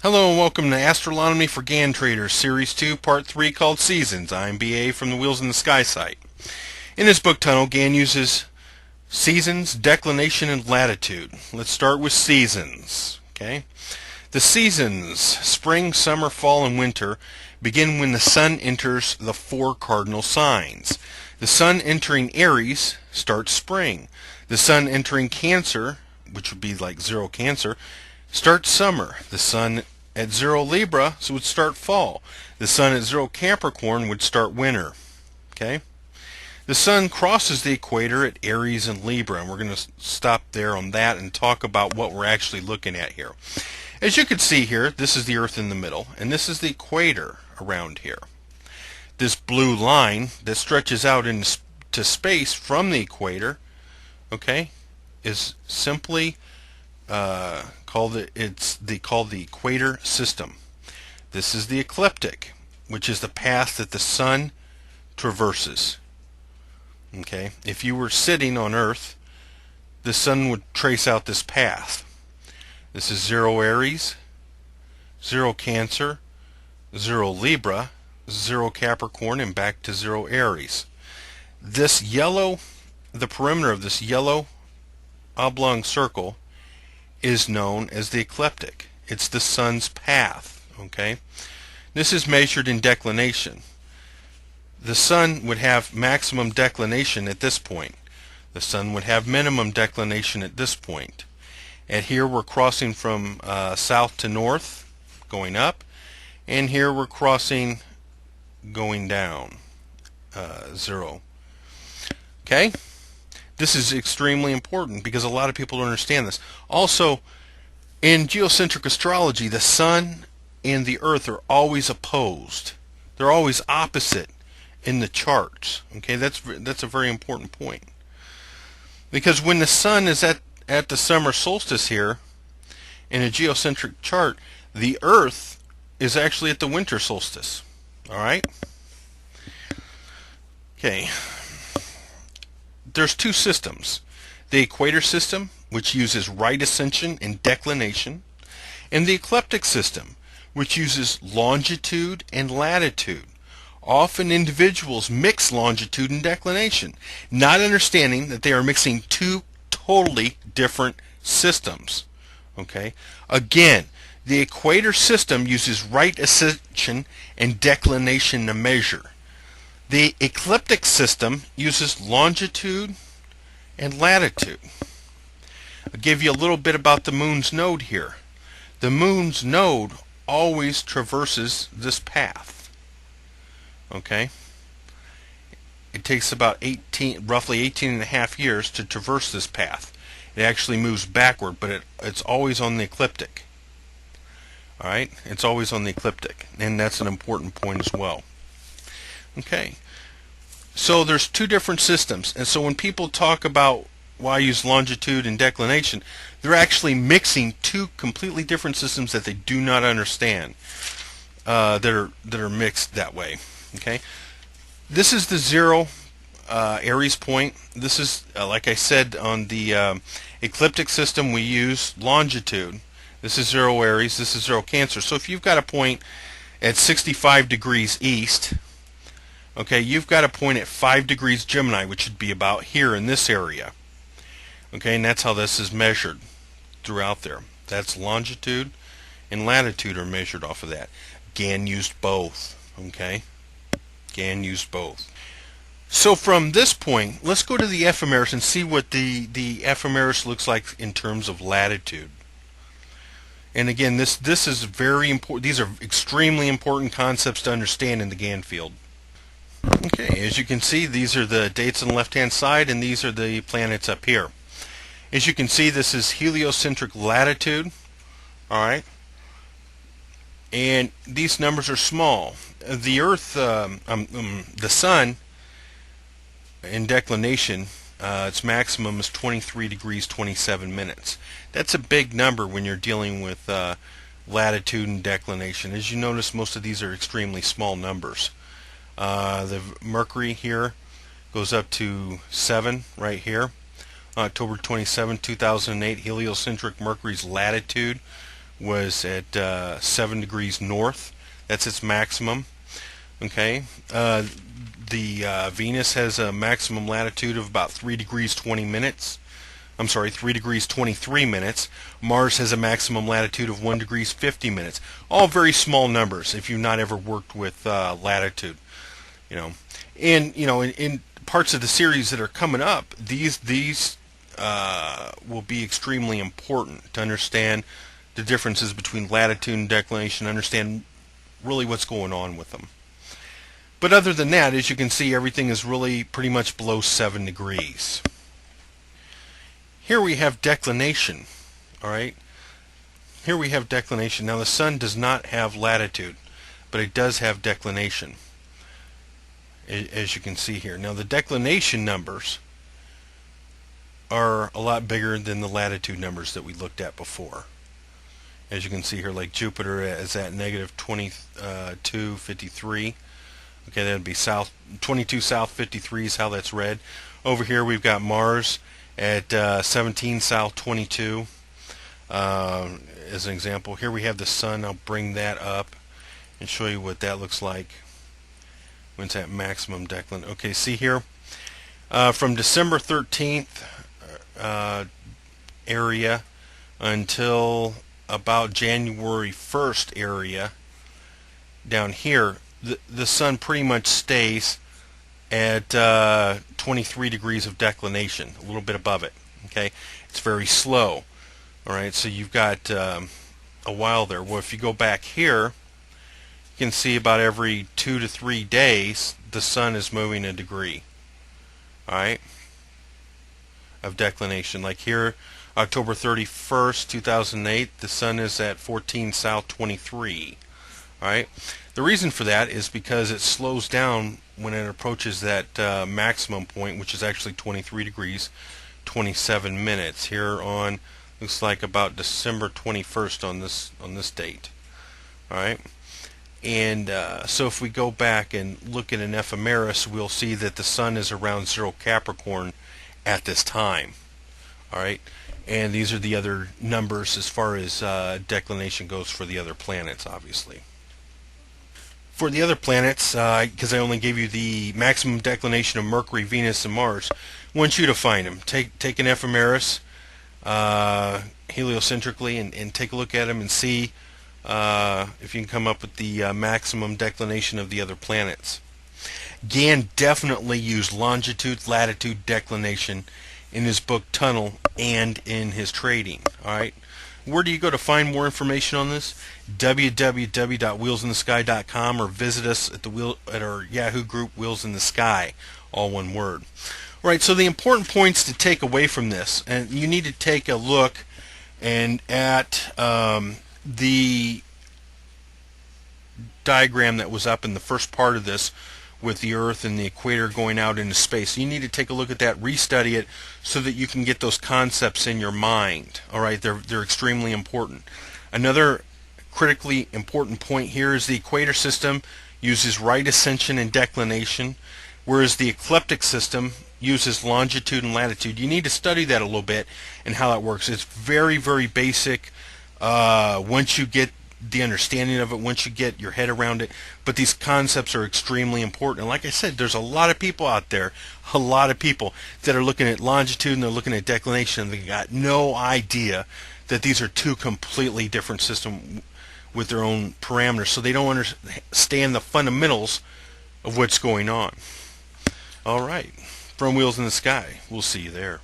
Hello and welcome to Astronomy for Gann Traders, Series 2, Part 3, called Seasons. I'm BA from the Wheels in the Sky site. In this book tunnel, Gann uses seasons, declination, and latitude. Let's start with seasons. Okay, the seasons, spring, summer, fall, and winter, begin when the sun enters the four cardinal signs. The sun entering Aries starts spring. The sun entering Cancer, which would be like 0 Cancer, starts summer. The sun at 0 Libra would start fall. The sun at 0 Capricorn would start winter. Okay? The sun crosses the equator at Aries and Libra, and we're going to stop there on that and talk about what we're actually looking at here. As you can see here, this is the Earth in the middle, and this is the equator around here. This blue line that stretches out into space from the equator, okay, is simply called the equator system. This is the ecliptic, which is the path that the sun traverses. Okay, if you were sitting on Earth, the sun would trace out this path. This is 0 Aries, 0 Cancer, 0 Libra, 0 Capricorn, and back to 0 Aries. This yellow, the perimeter of this yellow oblong circle is known as the ecliptic. It's the sun's path. Okay, this is measured in declination. The sun would have maximum declination at this point. The sun would have minimum declination at this point. And here we're crossing from south to north, going up, and here we're crossing going down, 0. Okay? This is extremely important because a lot of people don't understand this. Also, in geocentric astrology, the sun and the Earth are always opposed. They're always opposite in the charts. Okay, that's a very important point. Because when the sun is at the summer solstice here, in a geocentric chart, the Earth is actually at the winter solstice. Alright? Okay. There's two systems. The equator system, which uses right ascension and declination, and the ecliptic system, which uses longitude and latitude. Often individuals mix longitude and declination, not understanding that they are mixing two totally different systems. Okay? Again, the equator system uses right ascension and declination to measure. The ecliptic system uses longitude and latitude. I'll give you a little bit about the moon's node here. The moon's node always traverses this path. Okay? It takes about roughly 18 and a half years to traverse this path. It actually moves backward, but it's always on the ecliptic. Alright? It's always on the ecliptic, and that's an important point as well. Okay, so there's two different systems, and so when people talk about why I use longitude and declination, they're actually mixing two completely different systems that they do not understand, that are mixed that way. Okay, this is the 0 Aries point. This is, like I said, on the ecliptic system we use longitude. This is 0 Aries, this is 0 Cancer. So if you've got a point at 65 degrees east, okay, you've got a point at 5 degrees Gemini, which would be about here in this area. Okay, and that's how this is measured throughout there. That's longitude and latitude are measured off of that. Gann used both. Okay, Gann used both. So from this point, let's go to the ephemeris and see what the ephemeris looks like in terms of latitude. And again, this is very important. These are extremely important concepts to understand in the Gann field. Okay, as you can see, these are the dates on the left-hand side, and these are the planets up here. As you can see, this is heliocentric latitude. Alright, and these numbers are small. The Earth, the Sun, in declination, its maximum is 23 degrees 27 minutes. That's a big number when you're dealing with latitude and declination. As you notice, most of these are extremely small numbers. The Mercury here goes up to 7 right here. October 27, 2008, heliocentric Mercury's latitude was at 7 degrees north. That's its maximum. Okay. The Venus has a maximum latitude of about 3 degrees 20 minutes. I'm sorry, 3 degrees 23 minutes. Mars has a maximum latitude of 1 degrees 50 minutes. All very small numbers if you've not ever worked with latitude. And in parts of the series that are coming up, these will be extremely important to understand the differences between latitude and declination, understand really what's going on with them. But other than that, as you can see, everything is really pretty much below 7 degrees. Here we have declination. All right. Here we have declination. Now the sun does not have latitude, but it does have declination, as you can see here. Now the declination numbers are a lot bigger than the latitude numbers that we looked at before. As you can see here, like Jupiter is at negative 2253. Okay, that would be south 22 south 53 is how that's read. Over here we've got Mars at 17 south 22. As an example, here we have the sun. I'll bring that up and show you what that looks like when it's at maximum declination. Okay, see here, from December 13th area until about January 1st area down here, the sun pretty much stays at 23 degrees of declination, a little bit above it. Okay, it's very slow. All right, so you've got a while there. Well, if you go back here, you can see about every 2 to 3 days the sun is moving a degree. All right, of declination. Like here, October 31st, 2008, the sun is at 14 south 23. All right. The reason for that is because it slows down when it approaches that maximum point, which is actually 23 degrees 27 minutes. Here on, looks like about December 21st on this date. All right. And so if we go back and look at an ephemeris, we'll see that the sun is around 0 Capricorn at this time. All right. And these are the other numbers as far as declination goes for the other planets, obviously. For the other planets, because I only gave you the maximum declination of Mercury, Venus, and Mars, I want you to find them. Take an ephemeris heliocentrically and take a look at them and see if you can come up with the maximum declination of the other planets. Gann definitely used longitude, latitude, declination in his book Tunnel and in his trading. All right. Where do you go to find more information on this? www.wheelsinthesky.com, or visit us at our Yahoo group, Wheels in the Sky, all one word. All right, so the important points to take away from this, and you need to take a look at the diagram that was up in the first part of this, with the Earth and the equator going out into space. You need to take a look at that, restudy it, so that you can get those concepts in your mind. All right, they're extremely important. Another critically important point here is the equator system uses right ascension and declination, whereas the ecliptic system uses longitude and latitude. You need to study that a little bit and how that works. It's very, very basic once you get the understanding of it, once you get your head around it, but these concepts are extremely important. And like I said, there's a lot of people out there, a lot of people that are looking at longitude and they're looking at declination, and they got no idea that these are two completely different systems with their own parameters, so they don't understand the fundamentals of what's going on. All right, from Wheels in the Sky, we'll see you there.